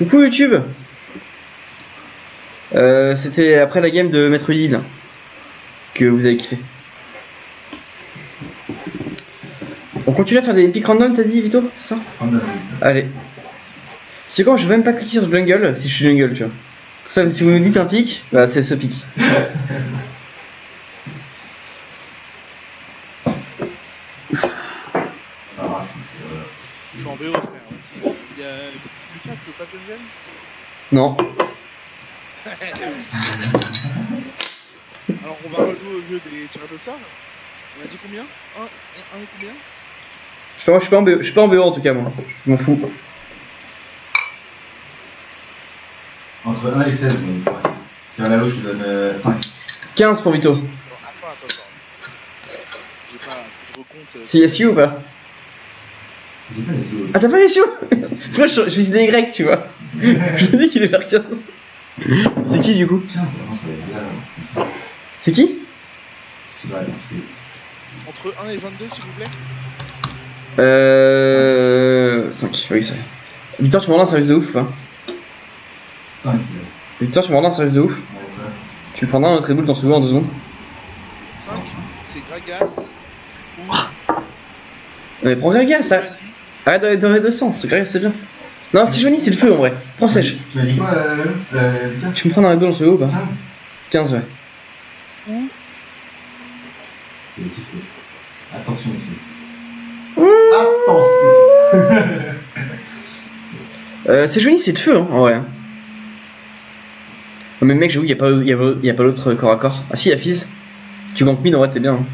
Coucou YouTube. C'était après la game de Maître Yi là, que vous avez kiffé. On continue à faire des pics random, t'as dit Vito, c'est ça? Allez. C'est quand je vais même pas cliquer sur jungle si je suis jungle, tu vois. Ça, si vous nous dites un pic, bah c'est ce pic. Je suis en BO, frère. Il y a Lucas qui veut pas de jungle? Non. Alors on va rejouer au jeu des tirages au sort. On a dit combien? Un et combien? Je sais pas, je suis pas en BO en tout cas, moi. Je m'en fous. Entre 1 et 16, mais tiens la loge, je te donne 5. 15 pour Vito. Attends. J'ai pas. Je recompte. C'est SU ou pas? J'ai pas SU. Ah, t'as pas SU? C'est moi, je suis des Y, tu vois. Je me dis qu'il est vers 15. C'est qui du coup? 15, non, ça va être là. C'est qui? C'est vrai, c'est. Entre 1 et 22, s'il vous plaît. 5, oui, c'est. Victor, tu me rends un service de ouf ou pas? 5. Victor, tu me rends un service de ouf? Tu me prendras un autre Red Bull dans ce jeu en 2 secondes? 5, c'est Gragas. Ou. Mais prends Gragas, ça. Arrête dans les deux sens, Gragas c'est bien. Non, si Johnny, c'est le feu en vrai. Prends sèche. Tu m'as dit quoi, Tu me prends un Red Bull dans ce jeu ou pas? 15. 15, ouais. Ou. Attention ici. Attention. C'est Johnny, c'est le feu, hein, en vrai. Oh, mais mec, j'avoue, y a pas l'autre corps à corps. Ah si, y'a Fizz. Tu gankes mid, en vrai, t'es bien. Hein.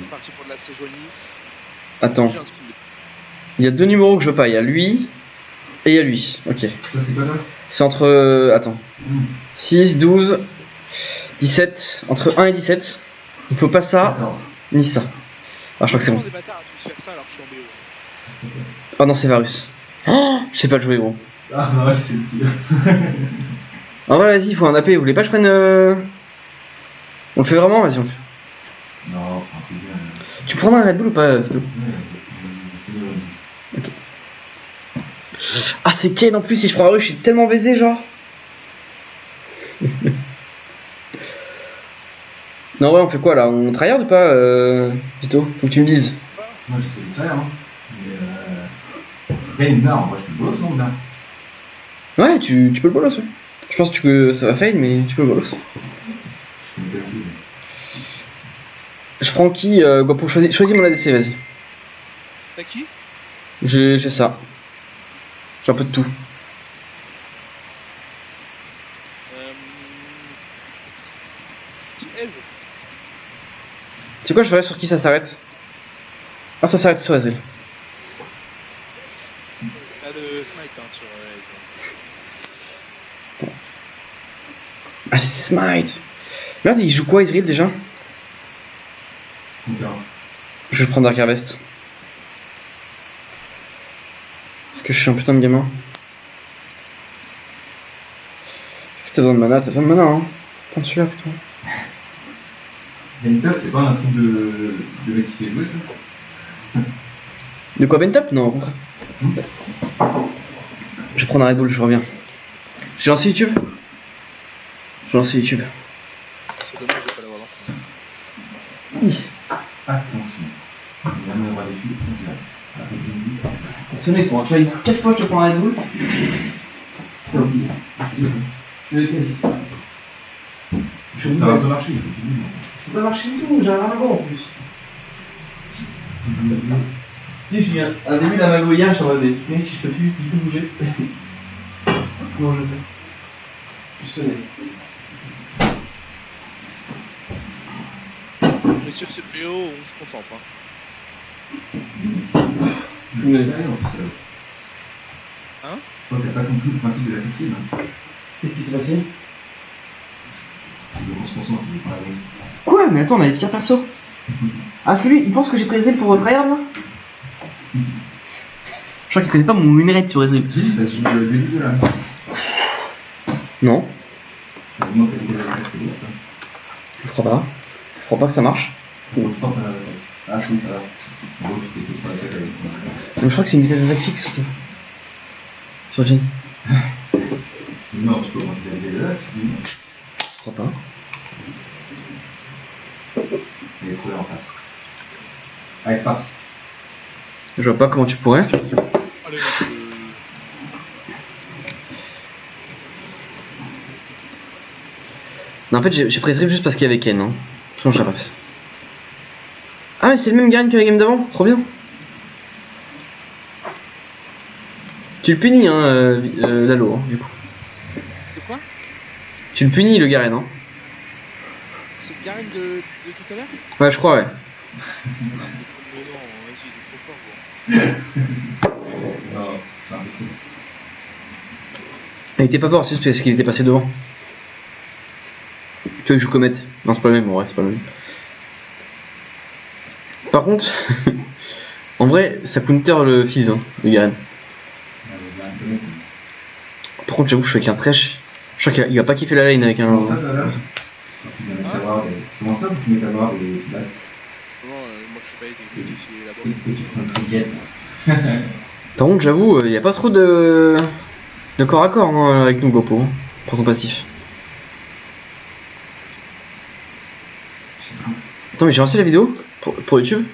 C'est parti pour de la Sejoigny. Attends. Il y a 2 numéros que je veux pas. Il y a lui et il y a lui. Ok. Ça, c'est quoi là? C'est entre. Attends. 6, 12, 17. Entre 1 et 17. Il faut pas ça, 14. ni ça. Ah, je crois que c'est bon. Des bâtards à tous faire ça alors que je suis en BO. Oh non, c'est Varus. Oh, je sais pas le jouer, gros. Ah, non, ouais, c'est le tir. En vrai, vas-y, il faut un AP. Vous voulez pas que je prenne. On le fait vraiment? Vas-y, on le fait. Non, un peu bien. Tu prends un Red Bull ou pas, Vito? Ok. Ah, c'est Kane en plus. Si je prends Varus, je suis tellement baisé, genre. Non, ouais, on fait quoi là? On tryhard ou pas, Vito? Faut que tu me dises. Moi, je sais le faire, hein. Mais. Ben, moi, je suis boss, non, là? Ouais, tu peux le bolos, ouais. Je pense que ça va fail, mais tu peux le bolos. Je suis perdu. Je prends qui pour choisis mon ADC, vas-y. T'as qui? J'ai ça. J'ai un peu de tout. Petit Aise. C'est quoi, je verrai sur qui ça s'arrête? Ah, ça s'arrête sur Ezreal. Pas de smite hein, sur Aise. Allez, c'est Smite. Merde, il joue quoi Ezreal déjà? Je vais prendre Dark Harvest. Parce que je suis un putain de gamin. Est-ce que t'as besoin de mana? T'as besoin de mana, hein? Prends celui-là, putain. Ventop, c'est pas un truc de mec qui sait jouer, ça? De quoi, Ventop? Non, au contraire. Je vais prendre un Red Bull, je reviens. J'ai lancé YouTube? J'ai lancé YouTube. C'est dommage de pas l'avoir lancé. Attention. Il y a un endroit des filles. T'as sonné toi, tu vois, 4 fois que je prends un Red Bull. T'as oublié. Je vais tester. Ça va pas marcher, il faut que tu bouges. Je peux pas marcher du tout, j'ai un magot en plus. Tu sais, je viens un début d'un magot hier, je suis en mode, mais si je peux plus du tout bouger. Comment je fais? Je sonnais. On est sur ce PO, on se concentre. Hein. Je me laisse aller en plus. Hein? Je crois que t'as pas compris le principe de la flexible. Qu'est-ce qui s'est passé? C'est le on se concentre, il est pas là. Quoi? Mais attends, on a des tirs perso. Ah, parce que lui, il pense que j'ai pris Ezreal pour tryhard là? Je crois qu'il connaît pas mon winrate sur Ezreal. Si, ça se joue le début de jeu là. Non, Ça augmente la qualité de la c'est beau ça. je crois pas. Je crois pas que ça marche. C'est bon, ah si, ça va. En gros, tu fais 2-3 attaques avec. Mais je crois que c'est une vitesse d'attaque fixe surtout. Sur Jin. Non, tu peux augmenter la vitesse de là, tu dis non. Je crois pas. Il est trouvé en face. Allez, c'est parti. Je vois pas comment tu pourrais. Allez, Non, en fait, j'ai pris ce rip juste parce qu'il y avait Ken. Hein. Sinon, je l'aurais pas fait. Ah, mais c'est le même Garen que la game d'avant. Trop bien. Tu le punis, hein, Lalo, hein, du coup. de quoi? Tu le punis, le Garen, hein. C'est Garen de tout à l'heure? Ouais, je crois, ouais. Mais non, vas-y, il est trop fort, quoi. Non, c'est impossible. Il était pas fort, c'est juste parce qu'il était passé devant. Tu vois, il joue Comet. Non, c'est pas le même, ouais, c'est pas le même. Par contre, en vrai, ça counter le fizz, hein, le Garen. Par contre, j'avoue, je suis avec un Thresh. Je crois qu'il va pas kiffer la lane avec un. Comment ça, là tu mets ta ward et... Tu commences top ou tu mets ta ward et tu battes? Non, moi je suis pas aidé, c'est la Et bonne. tu prends le cricket. Par contre, j'avoue, il y a pas trop de corps à corps hein, avec nous, Gopo, hein, pour ton passif. Attends, mais j'ai lancé la vidéo pour YouTube.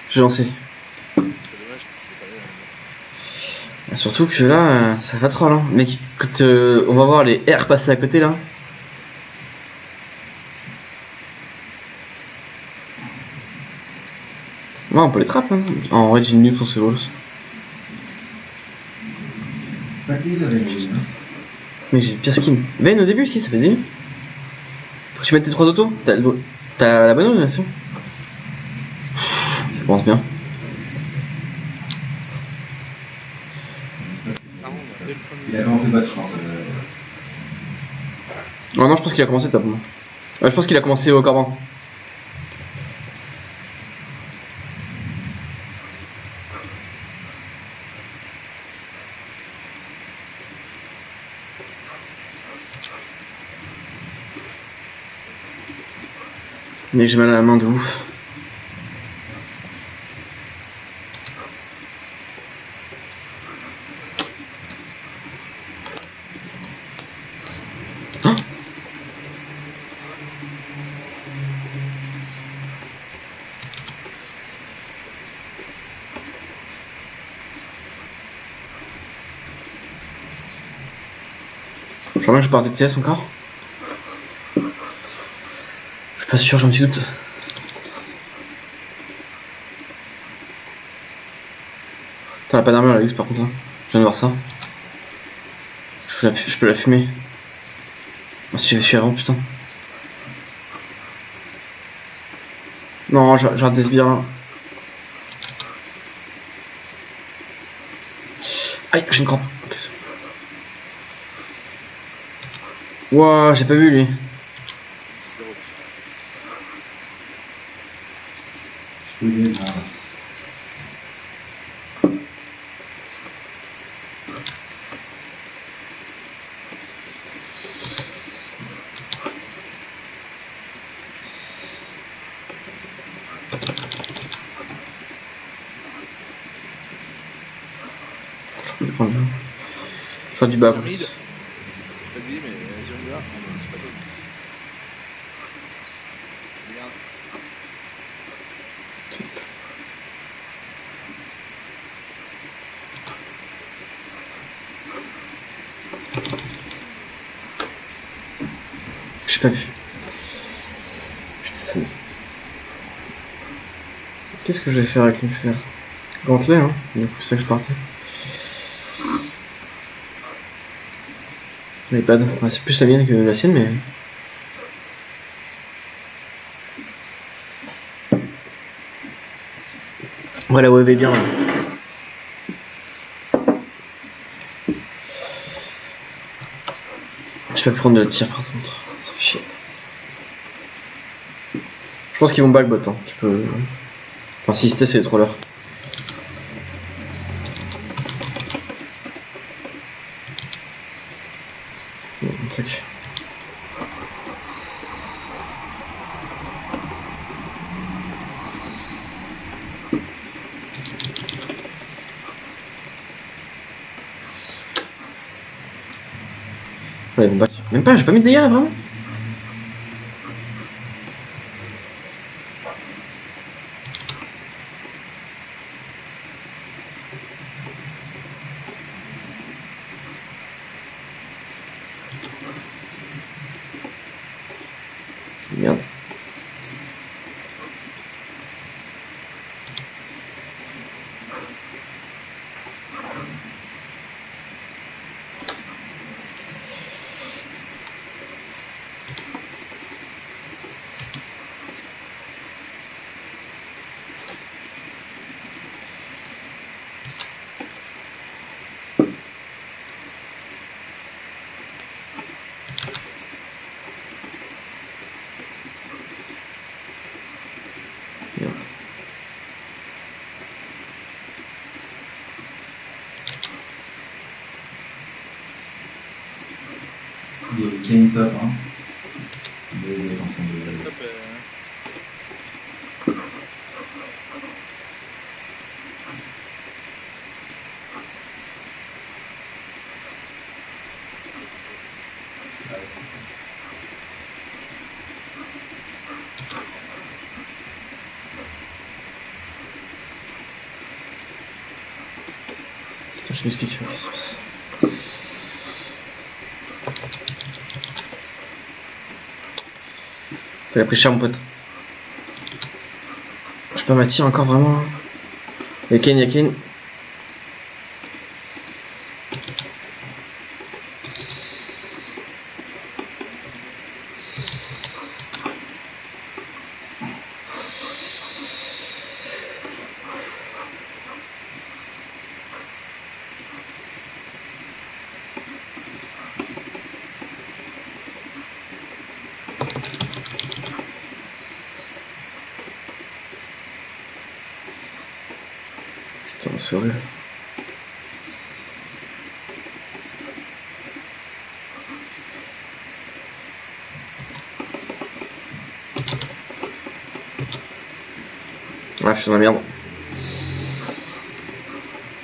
J'ai lancé. C'est pas dommage que tu l'aies pas eu. Surtout que là, ça va troll, hein. Mec, quand on va voir les R passer à côté là. Ouais, on peut les trapper, hein. En vrai, j'ai nul pour ce boss. Pas que des avenirs, hein. Mais j'ai le pire skin. Vayne au début, si, ça fait des. Faut que tu mettes tes 3 autos. T'as la bonne organisation. Ça commence bien. Ah, on a fait le premier. Il a commencé bas, je pense. Oh non, je pense qu'il a commencé top. Ouais, je pense qu'il a commencé au Corban. Mais j'ai mal à la main de ouf. Hein? Je crois bien que je pars de TS encore. Je suis pas sûr, j'ai un petit doute. T'as pas d'armure la luxe par contre là. Je viens de voir ça. Je peux la fumer. Oh, si je suis avant, putain. Non, j'arrête des sbires. Aïe, j'ai une crampe. Okay, Wouah, j'ai pas vu lui. Je peux bien. Je fais du bas. Mid. Vas-y, mais vas-y, on y va. Non, mais c'est pas top. Regarde. J'ai pas vu. Putain, qu'est-ce que je vais faire avec le fer? Gantelet, hein. Du coup, c'est ça que je partais. L'iPad. Ouais, c'est plus la mienne que la sienne, mais. Ouais, la web est bien. Là. Je peux prendre de la tir par contre. Ça fait chier. Je pense qu'ils vont backbot. Hein. Tu peux. Enfin, si c'était, c'est les trollers. Bon, fuck. Même pas, j'ai pas mis de dégâts là, vraiment. Merde. Il y a une top, hein. Il est en train de... Top, Putain, je m'explique, qu'est-ce qui se passe. T'as pris cher mon pote. Je peux pas m'attirer encore vraiment. Y'a Kane, y'a Kane. Putain, c'est horrible. Ah, je suis dans la merde.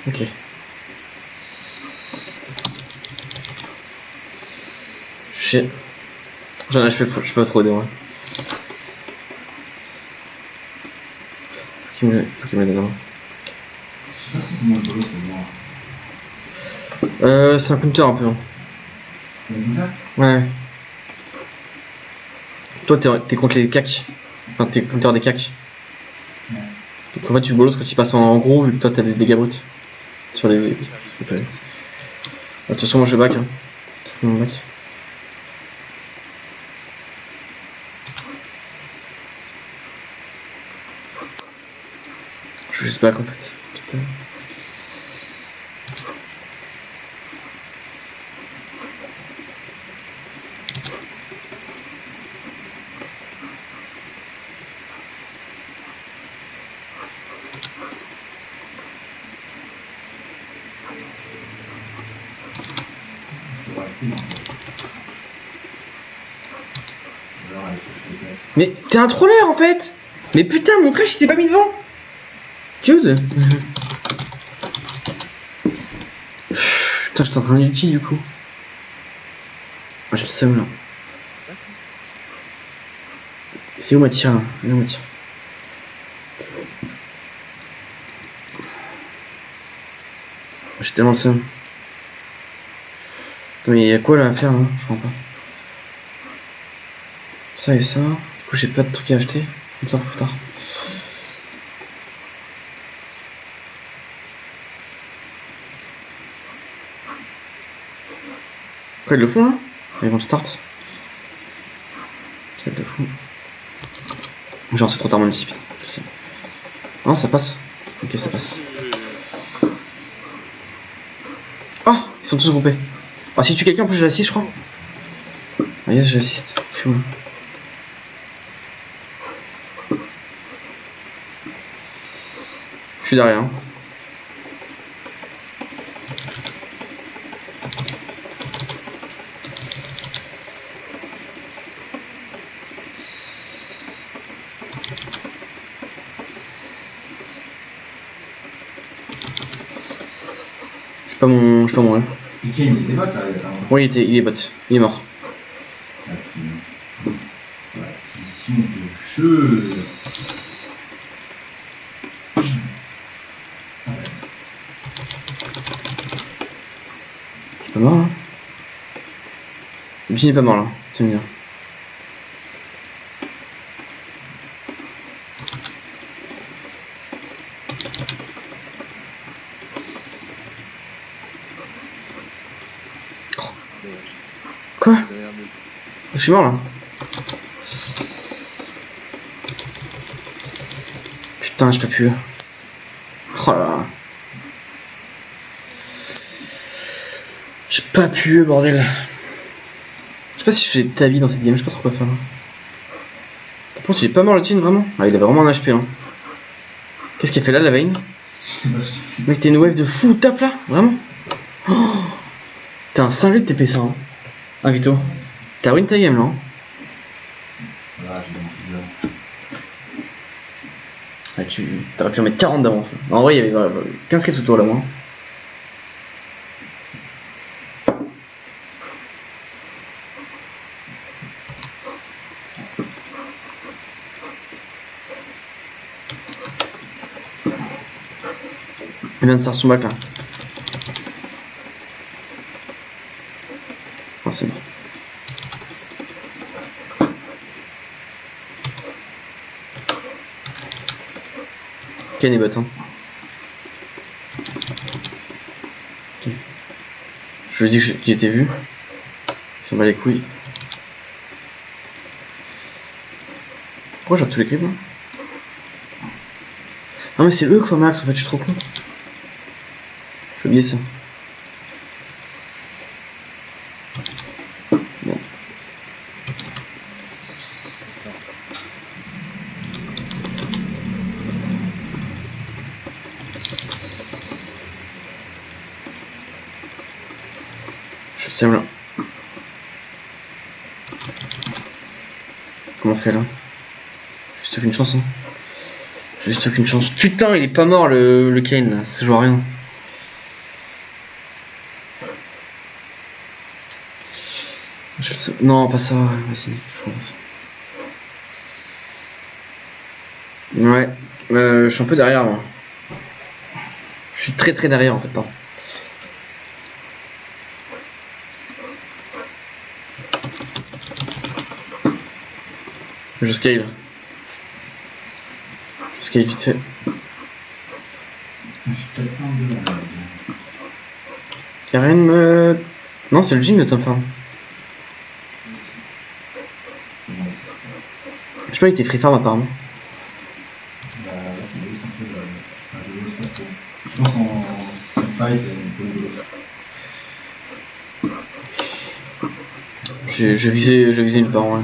Ok. Shit. J'en ai, je peux pas trop aider, ouais. Faut qu'il me le donne. Je sais pas comment le bolo c'est moi. C'est un counter un peu. Hein. C'est une top? Ouais. Toi, t'es contre les cacs. Enfin, t'es counter des cacs. Ouais. Donc en fait, tu bolos quand tu passes en gros, vu que toi t'as des dégâts bruts sur les. De toute façon, moi je back. Hein. Je fais mon back. Je suis juste back en fait. Putain. Mais t'es un troller en fait. Mais putain, mon trash il s'est pas mis devant. Dude. Putain, j'étais en train d'ulti du coup. Ah, j'ai le seum là. C'est où ma tire là? Elle est où ma tire? J'ai tellement le seum. Attends, mais y'a quoi là à faire là? Je comprends pas. Ça et ça. Du coup, j'ai pas de trucs à acheter. On ça pour plus tard. Quoi, ils le font là? Ils vont le start. Ils le font. Genre, c'est trop tard mon petit, putain. Je sais. Non, ça passe. Ok, ça passe. Oh, ils sont tous groupés. Ah, si tu tues quelqu'un, en plus, je l'assiste, je crois. Ah, yes, j'assiste. Fume. Je suis derrière. Hein. Je suis pas mourir. Il est bot là, Oui, il est bot. Il est mort. Conditions de jeu. Je suis pas mort là. Le jean est pas mort là, c'est bien. Quoi? Je suis mort là. Putain, j'ai pas pu. Oh là là. J'ai pas pu, bordel. Je sais pas si je fais ta vie dans cette game, je sais pas trop quoi faire. Par contre, il est pas mort le jean vraiment. Ah, il avait vraiment un HP hein. Qu'est-ce qu'il a fait là, la veine? Mec, t'es une wave de fou, tape là, vraiment. Oh, t'es un cinglé de TP ça hein. Ah Vito, t'as win ta game là hein. Voilà, j'ai bien. Ah, t'aurais pu en mettre 40 d'avance. En vrai, il y avait 15 kills autour là moi. Il vient de sortir son bac là. Oh, c'est bon. Ken est bot hein. Okay. Je lui ai dit qu'il était vu. Il s'en bat les couilles. Pourquoi j'ai tous les creeps là? Non mais c'est eux qu'il faut max en fait, je suis trop con. J'ai oublié ça. Bon. Je sais là. Comment on fait là? Juste aucune chance hein. Juste aucune chance. Putain, il est pas mort le Kane là, ça joue à rien. Non, pas ça, vas-y, je pense. Ouais, je suis un peu derrière moi. Je suis très derrière en fait, pardon. Je scale. Je scale vite fait. Karen me... Non, c'est le gym le Tom Farm. Je sais pas, il était free farm apparemment. Je pense en fight, c'est un peu de Je visais une part, ouais.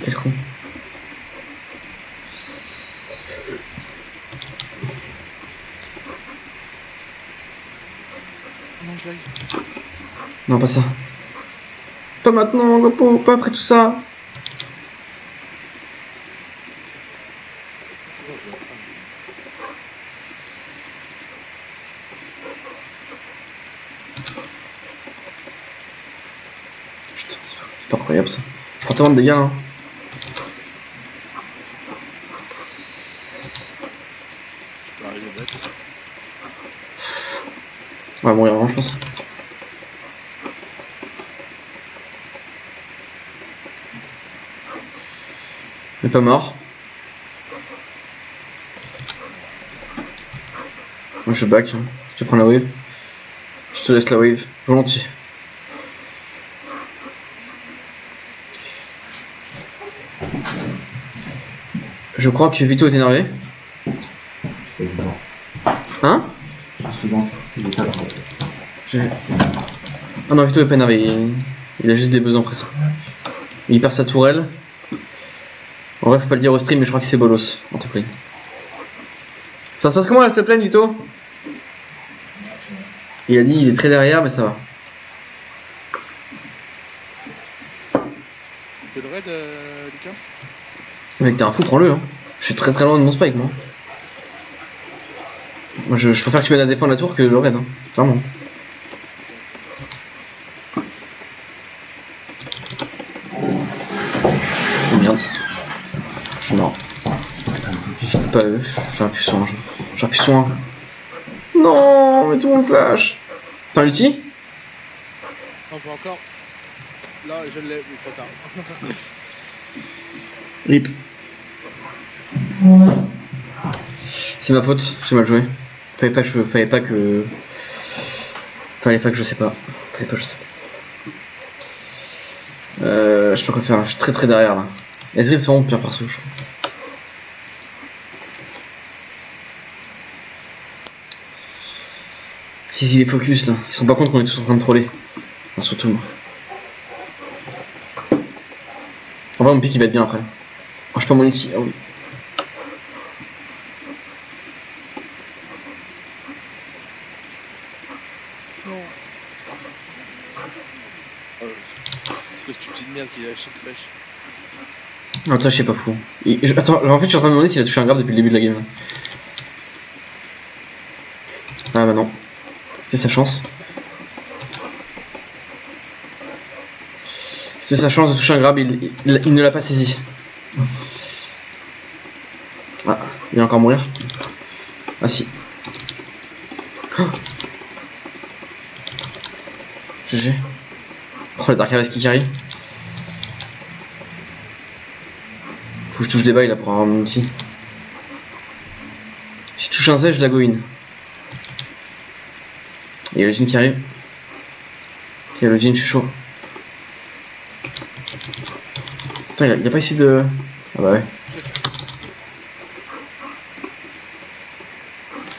Quel con. Non, pas ça. Pas maintenant, Gopo, pas après tout ça. Putain, c'est pas incroyable ça. Fortement de dégâts, hein. On va mourir avant, je pense. Il est pas mort. Moi je back, hein. Je te prends la wave. Je te laisse la wave, volontiers. Je crois que Vito est énervé. Hein? Ah non, Vito est pas énervé, il a juste des besoins pressants. Il perd sa tourelle. En vrai, faut pas le dire au stream, mais je crois que c'est bolos en top lane. Ça se passe comment la top lane, Vito? Il a dit il est très derrière, mais ça va. C'est le raid, Lucas? Mec, t'es un fou, prends-le. Hein. Je suis très loin de mon spike, moi. Moi, je préfère que tu m'aides à défendre la tour que le raid, hein. Clairement. Non. Putain, J'ai pas eu. J'ai appuyé sur un jeu. J'ai appuyé sur un. Non, mais tout mon flash. T'as un ulti? Non, pas encore. Là, je l'ai, mais trop tard. Rip. C'est ma faute, j'ai mal joué. Fallait pas que je sais pas. Je sais pas quoi faire, je suis très derrière là. Ezreal c'est vraiment pire perso je crois. Si il est focus là, ils se rendent pas compte qu'on est tous en train de troller. Enfin, surtout moi. En vrai mon pick il va être bien après. Oh, je perds mon ulti, oh oui. Non. C'est quoi cette petite merde qui a lâché de flèche? Non, toi, je sais pas fou. Attends, en fait, je suis en train de me demander s'il a touché un grave depuis le début de la game. Ah bah non. C'était sa chance. C'était sa chance de toucher un grab, il ne l'a pas saisi. Ah, il va encore mourir. Ah si. Oh. GG. Oh, le Dark Harvest qui carry. Faut que je touche des bails là pour avoir mon outil. Si je touche un Z, je la go in. Il y a le Jin qui arrive. Il y a le Jin, je suis chaud. Putain, il a pas essayé de. Ah bah ouais.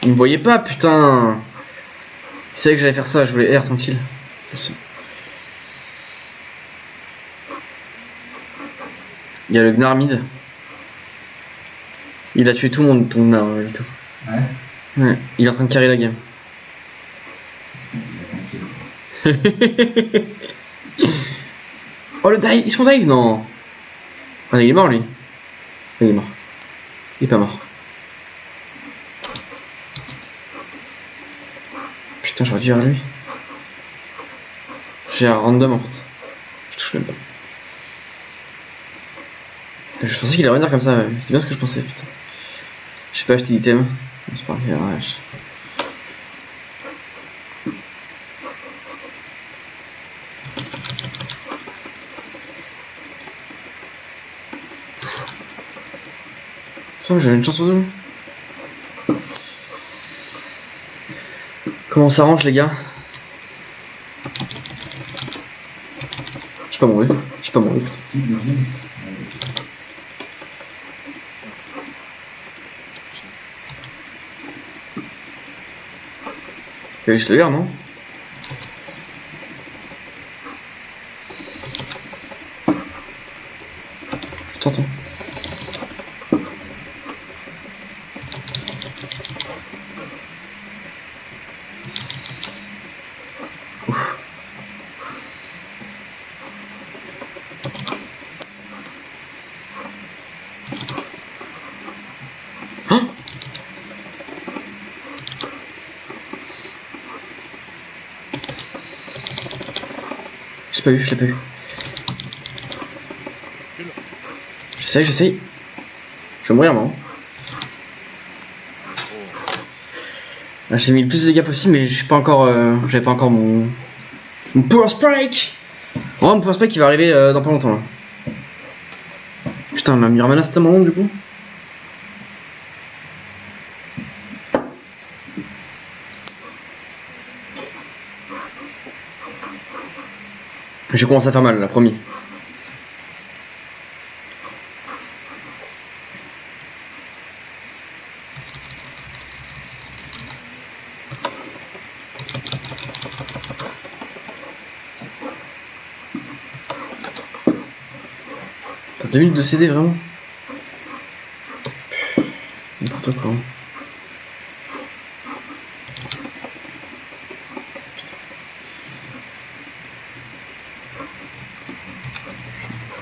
Il me voyait pas, putain. Il savait que j'allais faire ça, je voulais R tranquille. Merci. Il y a le Gnar mid. Il a tué tout le monde, ton Gnar, Vito. Ouais. Ouais, il est en train de carrer la game. Oh le dive, ils sont dive, non. Ah il est mort lui. Il est mort. Il est pas mort. Putain j'aurais dû à lui. J'ai un random en fait. Je touche même pas. Je pensais qu'il allait revenir comme ça, c'est bien ce que je pensais, putain. J'ai pas acheté d'item. C'est pas grave, ouais. Ça, j'avais une chance sur deux. Comment on s'arrange, les gars? J'ai pas mouru. J'ai pas mouru, putain. Je le garde, non? Je t'entends. Ouf. Hein? J'ai pas vu, je l'ai pas vu. J'essaye. Je vais mourir, moi. Ah, j'ai mis le plus de dégâts possible, mais je suis pas encore. J'avais pas encore mon Power Spike! Oh, mon Power Spike qui va arriver dans pas longtemps là. Putain, ma Mirmana c'est tellement long du coup. Je commence à faire mal là, promis. T'as 2 minutes de CD vraiment? N'importe quoi.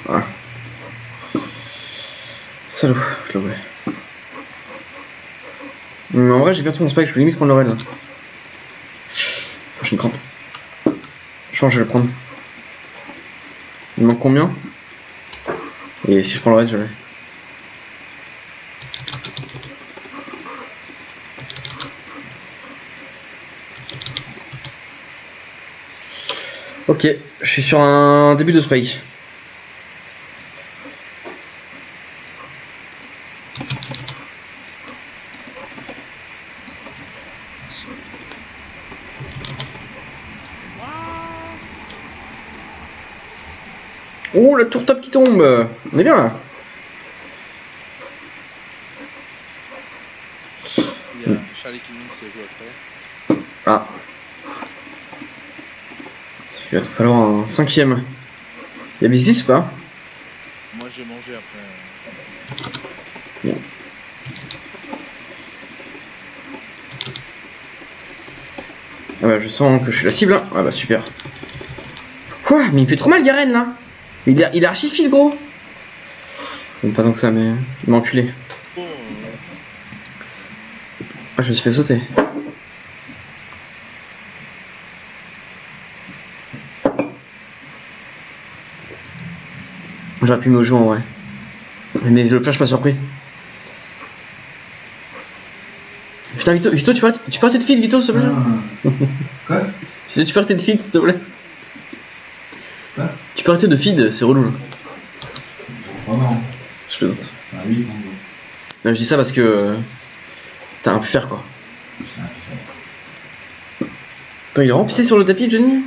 Voilà. Salaud, je le voulais. Mais en vrai j'ai perdu mon spike, je peux limite prendre le raid là. J'ai une crampe. Je pense que je vais le prendre. Il me manque combien? Et si je prends le raid, je l'ai. Ok, je suis sur un début de spike. Oh, la tour top qui tombe. On est bien là. Il y a Charlie qui monte ses jeux après. Ah. Il va te falloir un 5ème. Y'a biscuits ou pas? Moi j'ai mangé après. Bon. Ah bah je sens que je suis la cible hein. Ah bah super. Quoi? Mais il me fait trop mal Garen là. Il est archi fil gros. Bon, pas tant que ça mais il m'a enculé. Bon, Ah je me suis fait sauter. J'aurais pu me jouer en vrai. Mais le flash pas surpris. Putain Vito, tu peux arrêter de feed Vito s'il te plaît. Quoi? Tu peux arrêter de feed s'il te plaît. Quoi? Tu peux arrêter de feed, c'est relou là. Vraiment. Je plaisante. Ah oui, en gros. Non, je dis ça parce que t'as un pu faire quoi. C'est un peu. Attends, il est vraiment pissé sur le tapis Johnny.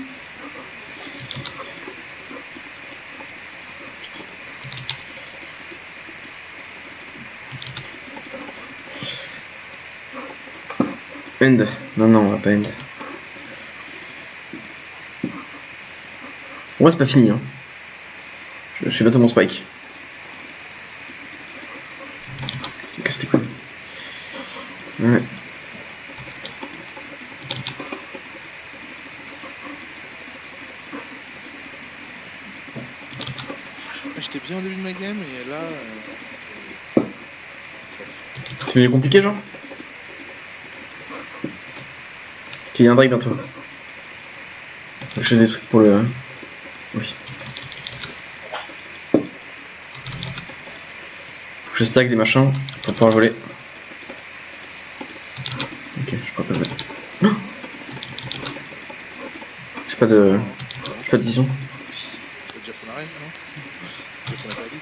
End. Non, non, on va pas end. En vrai, c'est pas fini. Hein. Je suis bientôt mon spike. C'est casse tes couilles. Ouais. j'étais bien au début de ma game et là, C'est devenu compliqué, genre? Il y a un break bientôt. Faut que je fasse des trucs pour le. Oui. Faut que je stack des machins pour pouvoir voler. Ok, je peux pas voler. Oh, j'ai pas de. J'ai pas de vision. faut dire qu'on arrête, non? C'est qu'on a perdu.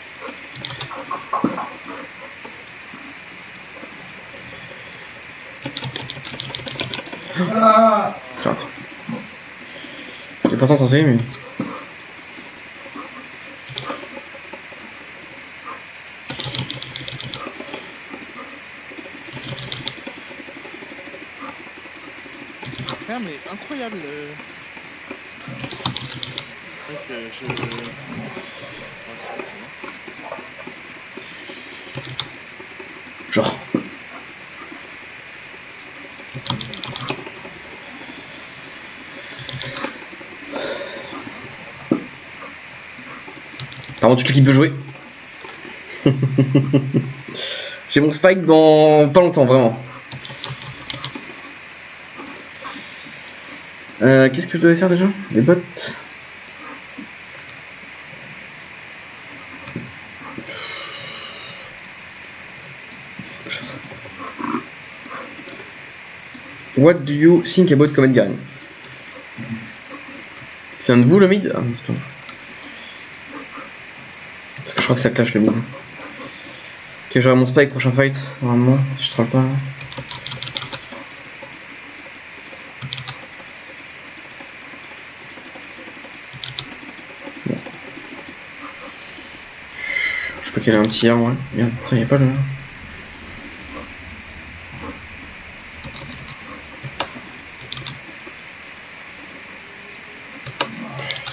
Ah! Crate. J'ai pourtant tenté, mais. Ah mais incroyable. C'est vrai que je. Ouais, c'est pas cool, hein. Genre. Par contre, toute l'équipe veut jouer. J'ai mon spike dans pas longtemps, vraiment. Qu'est-ce que je devais faire déjà? Des bots. What do you think about Comet Garen? C'est un de vous le mid? Ah non, c'est pas vous. Parce que je crois que ça clash le mid. Ok, j'aurai mon spike prochain fight, normalement, si je troll pas. Bon. Je peux caler un petit R, ouais. Merde, ça y a pas le.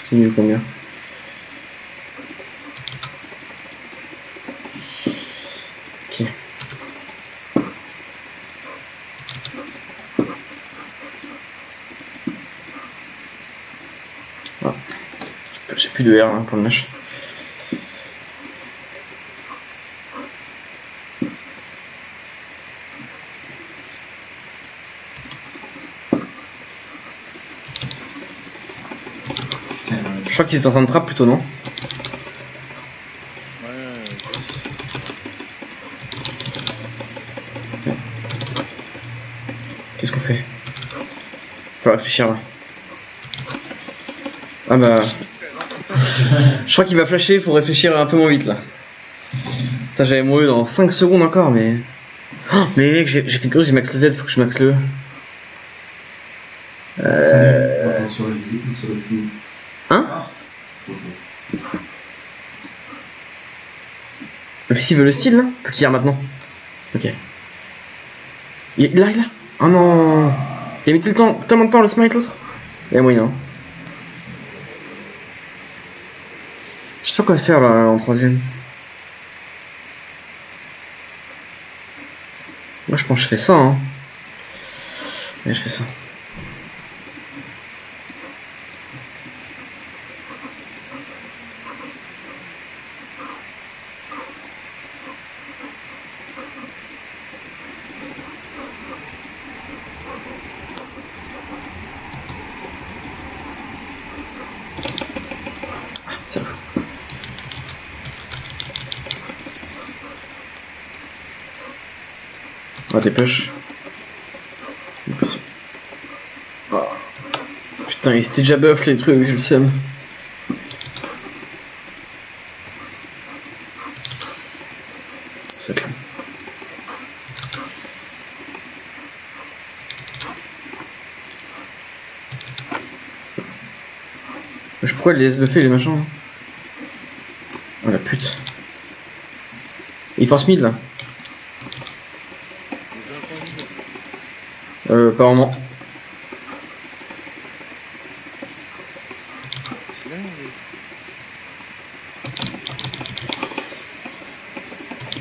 C'est mieux combien? Ok. Ah. J'ai plus de R hein, pour le match. Je crois qu'ils étaient en train de trap plutôt, non? Qu'est-ce qu'on fait? Faut réfléchir là. Ah bah. Je crois qu'il va flasher pour réfléchir un peu moins vite là. Putain, j'avais mouru dans 5 secondes encore, mais. Oh, mais mec, j'ai fait une grosse, j'ai max le Z, faut que je max le E. Sur le flou. Hein? Ok. Le fils veut le style là? Faut qu'il y ait maintenant. Ok. Il là. Oh non! Il a mis tellement de temps à le smite l'autre? Il y a moyen. Je sais pas quoi faire là en troisième. Moi je pense que je fais ça hein. Ouais, je fais ça. Ça va. Ah t'es push. Oh. Putain il s'était déjà buff les trucs, je le sais. C'est clair. Je pourrais les laisser buffer les machins. Oh la pute. Il force mid là. Pas vraiment. C'est là,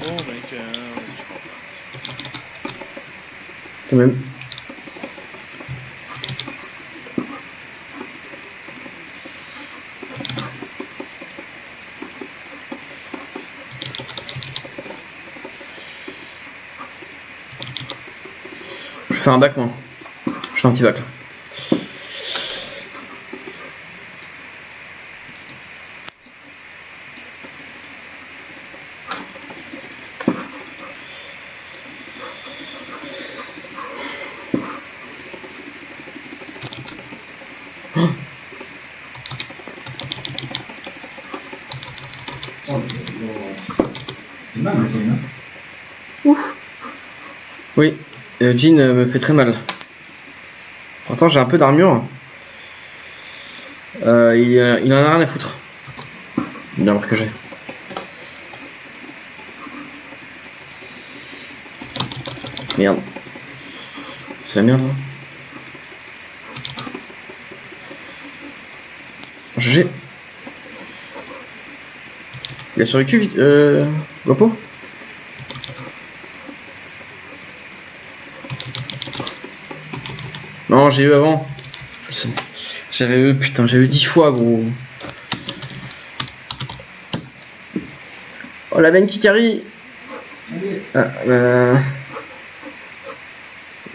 oh mec, je crois pas. Quand même. Je fais un bac moi. Je fais un petit bac là. C'est mal le game, hein. Ouf. Oui, Jean me fait très mal. Pourtant j'ai un peu d'armure. Il en a rien à foutre. Bien voir que j'ai. Merde. C'est la merde là. GG. Il a survécu vite. Gopo. Non, j'ai eu avant. Je sais. J'avais eu, putain, j'ai eu 10 fois, gros. Oh, la veine qui carry. Ah,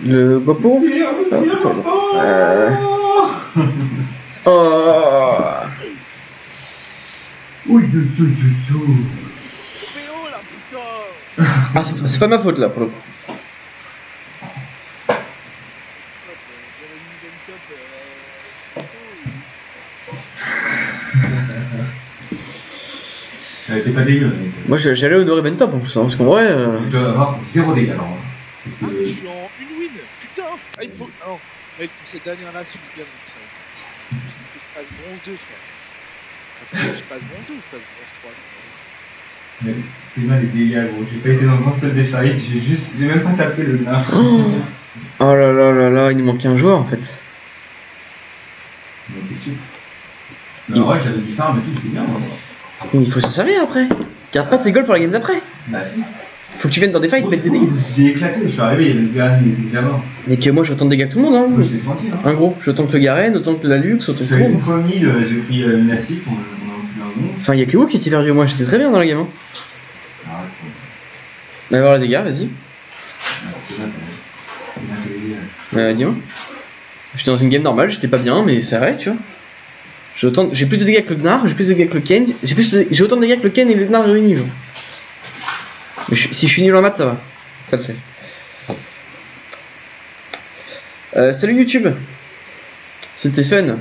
le Gopo. Oh. Oui, PO là, putain. Ah, c'est pas ma faute là pour le coup. J'aurais mis une top. Elle était pas dégueu. Moi j'allais honorer Bentop en plus, hein, parce qu'en vrai. Tu dois avoir 0 dégâts alors. Ah, mais je suis en une win, putain. Ah, il me faut. Ah non, mec, pour cette dernière là, s'il vous plaît, ça. Il faut que je passe bronze 2, frère. Attends, je passe bronze 2 ou je passe bronze 3? Mais c'est mal les dégâts, gros. J'ai pas été dans un seul des fights, j'ai même pas tapé le nain. Oh là là là là, il nous manquait un joueur en fait. Donc, c'est mais en vrai, j'avais du farm et tout, c'était bien, moi. Mais il faut s'en servir après. Garde pas tes goals pour la game d'après. Bah, si. Faut que tu viennes dans des fights mettre des dégâts. J'ai éclaté, je suis arrivé, le gars, il était déjà mort. Mais que moi je veux autant de dégâts que tout le monde, hein. Moi, j'étais tranquille, hein. Un gros, je veux autant que le Garen, autant que la Lux, autant Je que suis tout le allé une monde. fois 1000, j'ai pris une assif, on a plus un bon. Enfin, y'a que vous qui étiez perdu, moi j'étais très bien dans la game. Hein. Arrête, On va voir les dégâts, vas-y. Dis-moi. J'étais dans une game normale, j'étais pas bien, mais c'est vrai, tu vois. J'ai plus de dégâts que le Gnar, j'ai plus de dégâts que le Ken, j'ai autant de dégâts que le Ken et le Gnar réunis, genre. Mais si je suis nul en maths, ça va. Ça le fait. Salut YouTube. C'était fun.